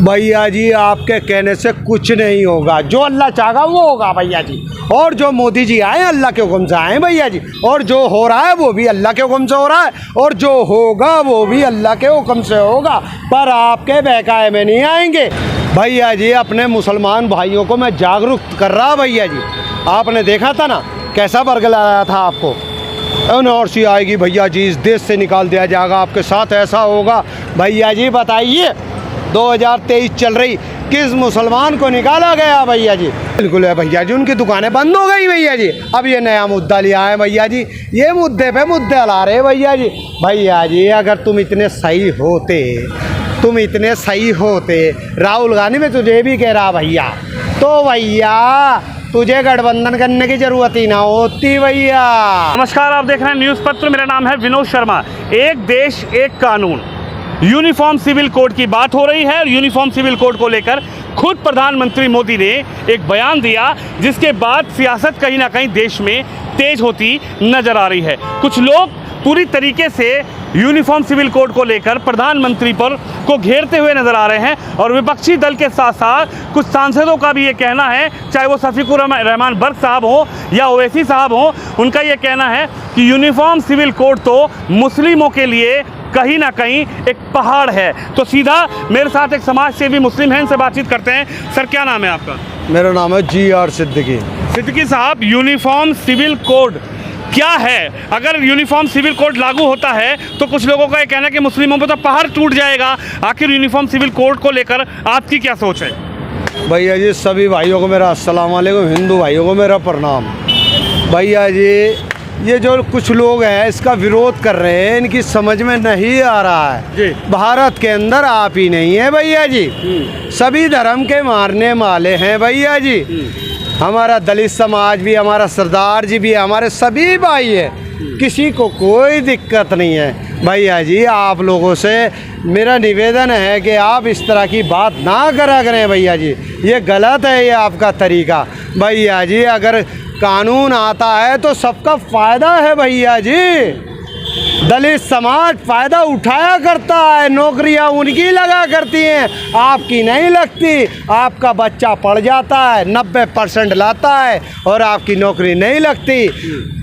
भैया जी आपके कहने से कुछ नहीं होगा, जो अल्लाह चाहेगा वो होगा भैया जी। और जो मोदी जी आए अल्लाह के हुक्म से आए भैया जी, और जो हो रहा है वो भी अल्लाह के हुक्म से हो रहा है, और जो होगा वो भी अल्लाह के हुक्म से होगा, पर आपके बहकाए में नहीं आएंगे भैया जी। अपने मुसलमान भाइयों को मैं जागरूक कर रहा भैया जी। आपने देखा था ना कैसा बरगलाया था आपको, एनआरसी आएगी भैया जी, इस देश से निकाल दिया जाएगा, आपके साथ ऐसा होगा भैया जी। बताइए 2023 चल रही, किस मुसलमान को निकाला गया भैया जी? बिल्कुल है भैया जी, उनकी दुकानें बंद हो गई भैया जी। अब ये नया मुद्दा लिया है भैया जी, ये मुद्दे पे मुद्दे ला रहे भैया जी। भैया जी अगर तुम इतने सही होते, राहुल गांधी में तुझे भी कह रहा भैया, तो भैया तुझे गठबंधन करने की जरूरत ही ना होती भैया। नमस्कार, आप देख रहे हैं न्यूज़ पत्र। मेरा नाम है विनोद शर्मा। एक देश एक कानून, यूनिफॉर्म सिविल कोड की बात हो रही है और यूनिफॉर्म सिविल कोड को लेकर खुद प्रधानमंत्री मोदी ने एक बयान दिया, जिसके बाद सियासत कहीं ना कहीं देश में तेज होती नजर आ रही है। कुछ लोग पूरी तरीके से यूनिफॉर्म सिविल कोड को लेकर प्रधानमंत्री पर को घेरते हुए नजर आ रहे हैं, और विपक्षी दल के साथ साथ कुछ सांसदों का भी ये कहना है, चाहे वो शफीकुर रहमान बर्क साहब हो या ओवैसी साहब हो, उनका ये कहना है कि यूनिफॉर्म सिविल कोड तो मुस्लिमों के लिए कहीं ना कहीं एक पहाड़ है। तो सीधा मेरे साथ एक समाज सेवी मुस्लिम हैं, इनसे बातचीत करते हैं। सर क्या नाम है आपका? मेरा नाम है GR सिद्दीकी साहब, यूनिफॉर्म सिविल कोड क्या है? अगर यूनिफॉर्म सिविल कोड लागू होता है तो कुछ लोगों का ये कहना है कि मुस्लिमों पर तो पहाड़ टूट जाएगा। आखिर यूनिफॉर्म सिविल कोड को लेकर आपकी क्या सोच है? भैया जी सभी भाइयों को मेरा अस्सलाम वालेकुम, हिंदू भाइयों को मेरा प्रणाम। भैया जी ये जो कुछ लोग हैं इसका विरोध कर रहे हैं, इनकी समझ में नहीं आ रहा है जी। भारत के अंदर आप ही नहीं है भैया जी, सभी धर्म के मारने वाले हैं भैया जी। हमारा दलित समाज भी, हमारा सरदार जी भी, हमारे सभी भाई है, किसी को कोई दिक्कत नहीं है भैया जी। आप लोगों से मेरा निवेदन है कि आप इस तरह की बात ना करा करें भैया जी, ये गलत है ये आपका तरीका भैया जी। अगर कानून आता है तो सबका फ़ायदा है भैया जी, दलित समाज फ़ायदा उठाया करता है, नौकरियां उनकी लगा करती हैं, आपकी नहीं लगती। आपका बच्चा पढ़ जाता है, 90% लाता है और आपकी नौकरी नहीं लगती।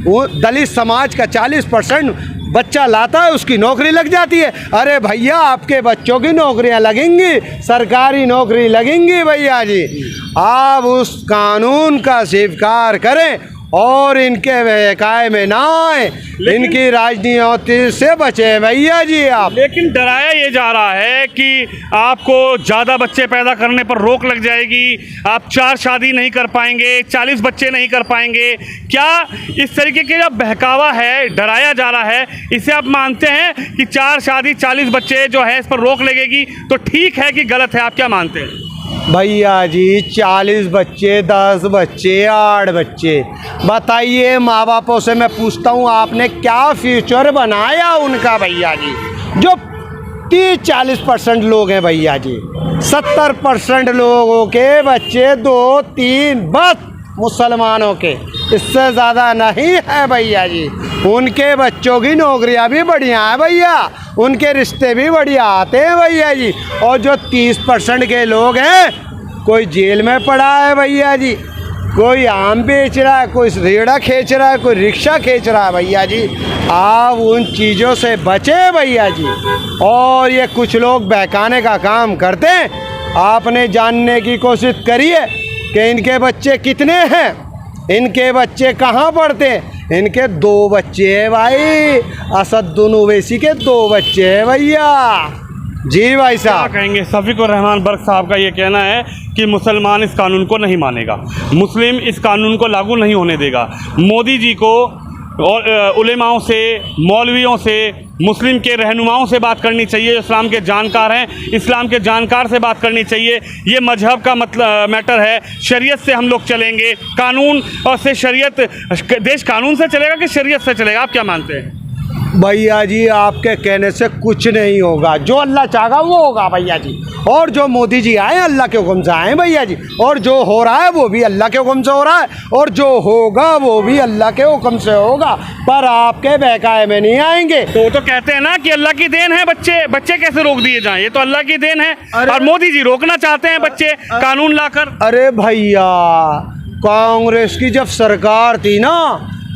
वो दलित समाज का 40% बच्चा लाता है, उसकी नौकरी लग जाती है। अरे भैया आपके बच्चों की नौकरियां लगेंगी, सरकारी नौकरी लगेंगी भैया जी। आप उस कानून का स्वीकार करें और इनके बहकाए में ना आए, इनकी राजनीति से बचे भैया जी आप। लेकिन डराया ये जा रहा है कि आपको ज़्यादा बच्चे पैदा करने पर रोक लग जाएगी, आप 4 शादी नहीं कर पाएंगे, 40 बच्चे नहीं कर पाएंगे। क्या इस तरीके के जो बहकावा है, डराया जा रहा है, इसे आप मानते हैं कि 4 शादी 40 बच्चे जो है इस पर रोक लगेगी तो ठीक है कि गलत है? आप क्या मानते हैं? भैया जी 40 बच्चे, 10 बच्चे, 8 बच्चे, बताइए माँ बापों से मैं पूछता हूँ आपने क्या फ्यूचर बनाया उनका भैया जी? जो 30-40% लोग हैं भैया जी, 70% लोगों के बच्चे 2-3 बस मुसलमानों के, इससे ज़्यादा नहीं है भैया जी। उनके बच्चों की नौकरियां भी बढ़िया है भैया, उनके रिश्ते भी बढ़िया आते हैं भैया जी। और जो 30% के लोग हैं, कोई जेल में पड़ा है भैया जी, कोई आम बेच रहा है, कोई रेड़ा खींच रहा है, कोई रिक्शा खींच रहा है भैया जी। आप उन चीज़ों से बचे भैया जी। और ये कुछ लोग बहकाने का काम करते हैं, आपने जानने की कोशिश करिए कि इनके बच्चे कितने हैं, इनके बच्चे कहाँ पढ़ते हैं। इनके 2 बच्चे हैं भाई, असदुद्दीन ओवैसी के 2 बच्चे हैं भैया जी। भाई साहब क्या कहेंगे? शफीकुर रहमान बर्क साहब का ये कहना है कि मुसलमान इस कानून को नहीं मानेगा, मुस्लिम इस कानून को लागू नहीं होने देगा। मोदी जी को और उलेमाओं से, मौलवियों से, मुस्लिम के रहनुमाओं से बात करनी चाहिए, जो इस्लाम के जानकार हैं, इस्लाम के जानकार से बात करनी चाहिए। ये मजहब का मतलब मैटर है, शरीयत से हम लोग चलेंगे, कानून और से शरीयत, देश कानून से चलेगा कि शरीयत से चलेगा? आप क्या मानते हैं? भैया जी आपके कहने से कुछ नहीं होगा, जो अल्लाह चाहेगा वो होगा भैया जी। और जो मोदी जी आए अल्लाह के हुक्म से आए भैया जी, और जो हो रहा है वो भी अल्लाह के हुक्म से हो रहा है, और जो होगा वो भी अल्लाह के हुक्म से होगा, पर आपके बहकाए में नहीं आएंगे। तो वो तो कहते हैं ना कि अल्लाह की देन है, बच्चे कैसे रोक दिए जाएं, ये तो अल्लाह की देन है। और मोदी जी रोकना चाहते हैं बच्चे कानून लाकर। अरे भैया कांग्रेस की जब सरकार थी ना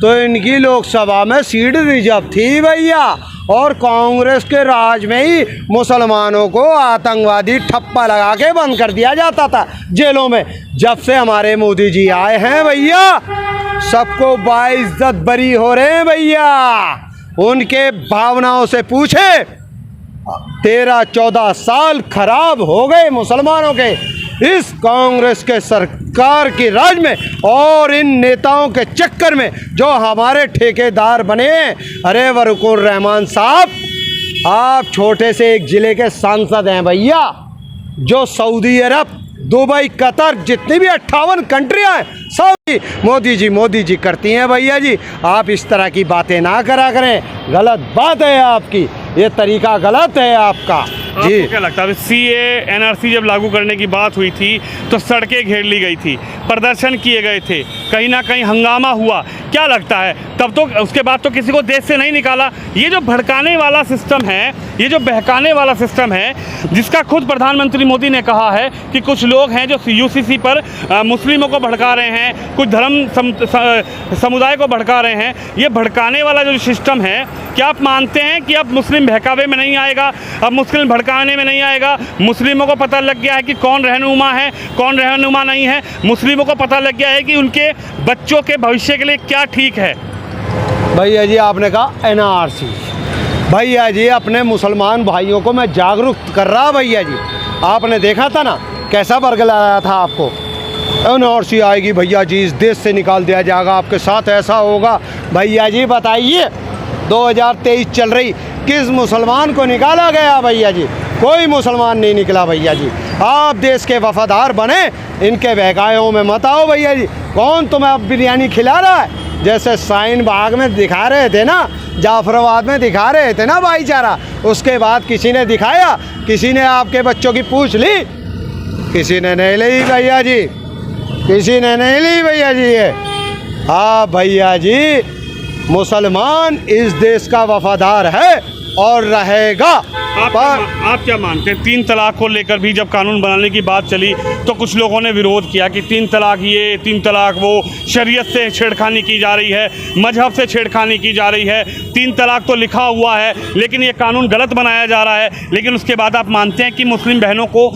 तो इनकी लोकसभा में सीट रिजर्व थी भैया, और कांग्रेस के राज में ही मुसलमानों को आतंकवादी ठप्पा लगा के बंद कर दिया जाता था जेलों में। जब से हमारे मोदी जी आए हैं भैया सबको बाइज्जत बरी हो रहे हैं भैया। उनके भावनाओं से पूछे 13-14 साल खराब हो गए मुसलमानों के इस कांग्रेस के सरकार की राज में, और इन नेताओं के चक्कर में जो हमारे ठेकेदार बने। अरे वरुकुर रहमान साहब आप छोटे से एक ज़िले के सांसद हैं भैया, जो सऊदी अरब, दुबई, कतर जितनी भी 58 कंट्रियाँ हैं सब मोदी जी करती हैं भैया जी। आप इस तरह की बातें ना करा करें, गलत बात है आपकी, ये तरीका गलत है आपका जी। आपको क्या लगता है CAA NRC जब लागू करने की बात हुई थी तो सड़कें घेर ली गई थी, प्रदर्शन किए गए थे, कहीं ना कहीं हंगामा हुआ, क्या लगता है तब तो उसके बाद तो किसी को देश से नहीं निकाला। ये जो भड़काने वाला सिस्टम है, ये जो बहकाने वाला सिस्टम है, जिसका खुद प्रधानमंत्री मोदी ने कहा है कि कुछ लोग हैं जो UCC पर मुस्लिमों को भड़का रहे हैं, कुछ धर्म समुदाय को भड़का रहे हैं, ये भड़काने वाला जो सिस्टम है, क्या आप मानते हैं कि अब मुस्लिम बहकावे में नहीं आएगा, अब मुस्लिम भड़काने में नहीं आएगा? मुस्लिमों को पता लग गया है कि कौन रहनुमा है, कौन रहनुमा नहीं है। मुस्लिमों को पता लग गया है कि उनके बच्चों के भविष्य के लिए क्या ठीक है। भैया जी आपने कहा NRC, भैया जी अपने मुसलमान भाइयों को मैं जागरूक कर रहा भैया जी। आपने देखा था ना कैसा बरगलाया था आपको, NRC आएगी भैया जी, इस देश से निकाल दिया जाएगा, आपके साथ ऐसा होगा। भैया जी बताइए 2023 चल रही, किस मुसलमान को निकाला गया भैया जी? कोई मुसलमान नहीं निकला भैया जी। आप देश के वफादार बने, इनके बहकायों में मत आओ भैया जी। कौन तुम्हें अब बिरयानी खिला रहा है? जैसे शाहीन बाग में दिखा रहे थे ना, जाफराबाद में दिखा रहे थे ना भाईचारा, उसके बाद किसी ने दिखाया, किसी ने आपके बच्चों की पूछ ली? किसी ने नहीं ली भैया जी, किसी ने नहीं ली भैया जी। ये हाँ भैया जी, मुसलमान इस देश का वफादार है और रहेगा। आप क्या मानते हैं 3 तलाक को लेकर भी जब कानून बनाने की बात चली तो कुछ लोगों ने विरोध किया कि 3 तलाक ये, 3 तलाक वो, शरीयत से छेड़खानी की जा रही है, मजहब से छेड़खानी की जा रही है, 3 तलाक तो लिखा हुआ है लेकिन ये कानून गलत बनाया जा रहा है। लेकिन उसके बाद आप मानते हैं कि मुस्लिम बहनों को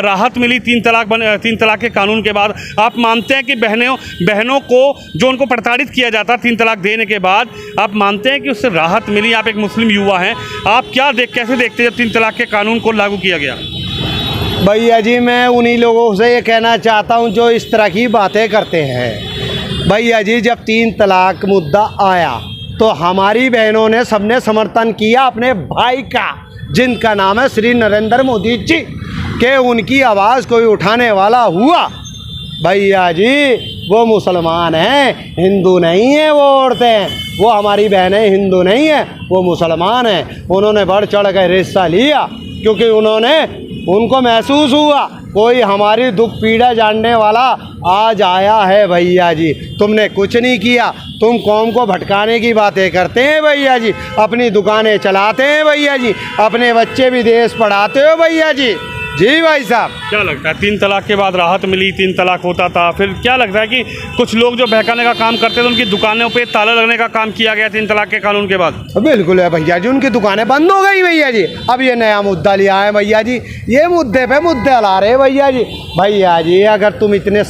राहत मिली 3 तलाक के कानून के बाद? आप मानते हैं कि बहनों को जो उनको प्रताड़ित किया जाता 3 तलाक देने के बाद, आप मानते हैं कि उससे राहत मिली? आप एक मुस्लिम युवा हैं, आप कैसे देखते हैं जब 3 तलाक के कानून को लागू किया गया? भैया जी मैं उन्हीं लोगों से ये कहना चाहता हूँ जो इस तरह की बातें करते हैं। भैया जी जब 3 तलाक मुद्दा आया तो हमारी बहनों ने सबने समर्थन किया अपने भाई का, जिनका नाम है श्री नरेंद्र मोदी जी, के उनकी आवाज़ कोई उठाने वाला हुआ। भैया जी वो मुसलमान हैं, हिंदू नहीं है, वो औरतें हैं, वो हमारी बहनें हिंदू नहीं है, वो मुसलमान हैं। उन्होंने बढ़ चढ़ कर हिस्सा लिया क्योंकि उनको महसूस हुआ कोई हमारी दुख पीड़ा जानने वाला आज आया है। भैया जी तुमने कुछ नहीं किया, तुम कौम को भटकाने की बातें करते हैं भैया जी, अपनी दुकानें चलाते हैं भैया जी, अपने बच्चे विदेश पढ़ाते हो भैया जी। जी भाई साहब क्या लगता है 3 तलाक के बाद राहत मिली, 3 तलाक होता था, फिर क्या लगता है कि कुछ लोग जो बहकाने का काम करते थे उनकी दुकानों पे ताला लगने का काम किया गया 3 तलाक के कानून के बाद? बिल्कुल है भैया जी, उनकी दुकानें बंद हो गई भैया जी। अब ये नया मुद्दा लिया है भैया जी, ये मुद्दे पे मुद्दे ला रहे भैया जी। भैया जी अगर तुम इतने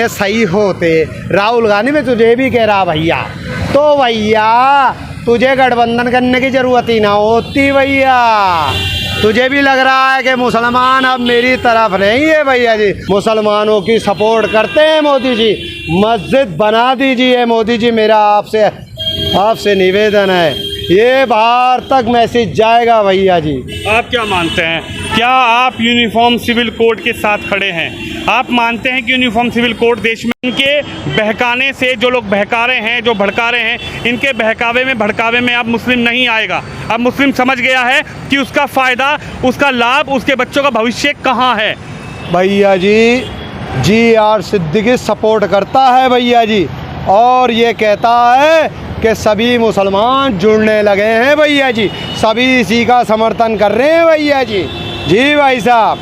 सही होते, राहुल गांधी में तुझे भी कह रहा भैया, तो भैया तुझे गठबंधन करने की ज़रूरत ही ना होती भैया। तुझे भी लग रहा है कि मुसलमान अब मेरी तरफ नहीं है भैया जी, मुसलमानों की सपोर्ट करते हैं मोदी जी। मस्जिद बना दीजिए मोदी जी, मेरा आपसे निवेदन है। ये बाहर तक मैसेज जाएगा भैया जी। आप क्या मानते हैं, क्या आप यूनिफॉर्म सिविल कोड के साथ खड़े हैं? आप मानते हैं कि यूनिफॉर्म सिविल कोड देश में इनके बहकाने से, जो लोग बहका रहे हैं, जो भड़का रहे हैं, इनके भड़कावे में अब मुस्लिम नहीं आएगा? अब मुस्लिम समझ गया है कि उसका फ़ायदा, उसका लाभ, उसके बच्चों का भविष्य कहाँ है। भैया जी आर सिद्दीकी सपोर्ट करता है भैया जी, और ये कहता है कि सभी मुसलमान जुड़ने लगे हैं भैया जी, सभी इसी का समर्थन कर रहे हैं भैया जी। जी भाई साहब,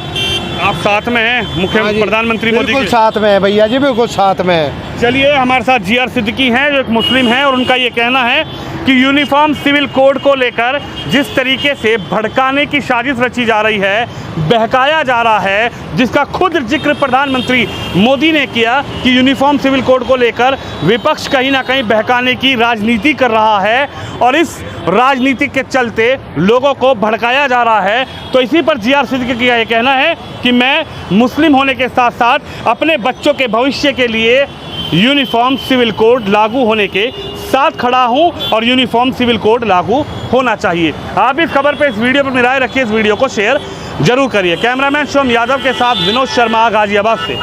आप साथ में हैं हाँ मुख्यमंत्री जी, प्रधानमंत्री मोदी बिल्कुल के? साथ में है भैया जी, बिल्कुल साथ में है। चलिए, हमारे साथ जी.आर. सिद्दीकी हैं, जो एक मुस्लिम हैं, और उनका ये कहना है कि यूनिफॉर्म सिविल कोड को लेकर जिस तरीके से भड़काने की साजिश रची जा रही है, बहकाया जा रहा है, जिसका खुद जिक्र प्रधानमंत्री मोदी ने किया कि यूनिफॉर्म सिविल कोड को लेकर विपक्ष कहीं ना कहीं बहकाने की राजनीति कर रहा है, और इस राजनीति के चलते लोगों को भड़काया जा रहा है। तो इसी पर जी.आर. सिद्दीकी का ये कहना है कि मैं मुस्लिम होने के साथ साथ अपने बच्चों के भविष्य के लिए यूनिफॉर्म सिविल कोड लागू होने के साथ खड़ा हूं, और यूनिफॉर्म सिविल कोड लागू होना चाहिए। आप इस खबर पे, इस वीडियो पर राय रखिए, इस वीडियो को शेयर जरूर करिए। कैमरामैन शिवम यादव के साथ विनोद शर्मा, गाजियाबाद से।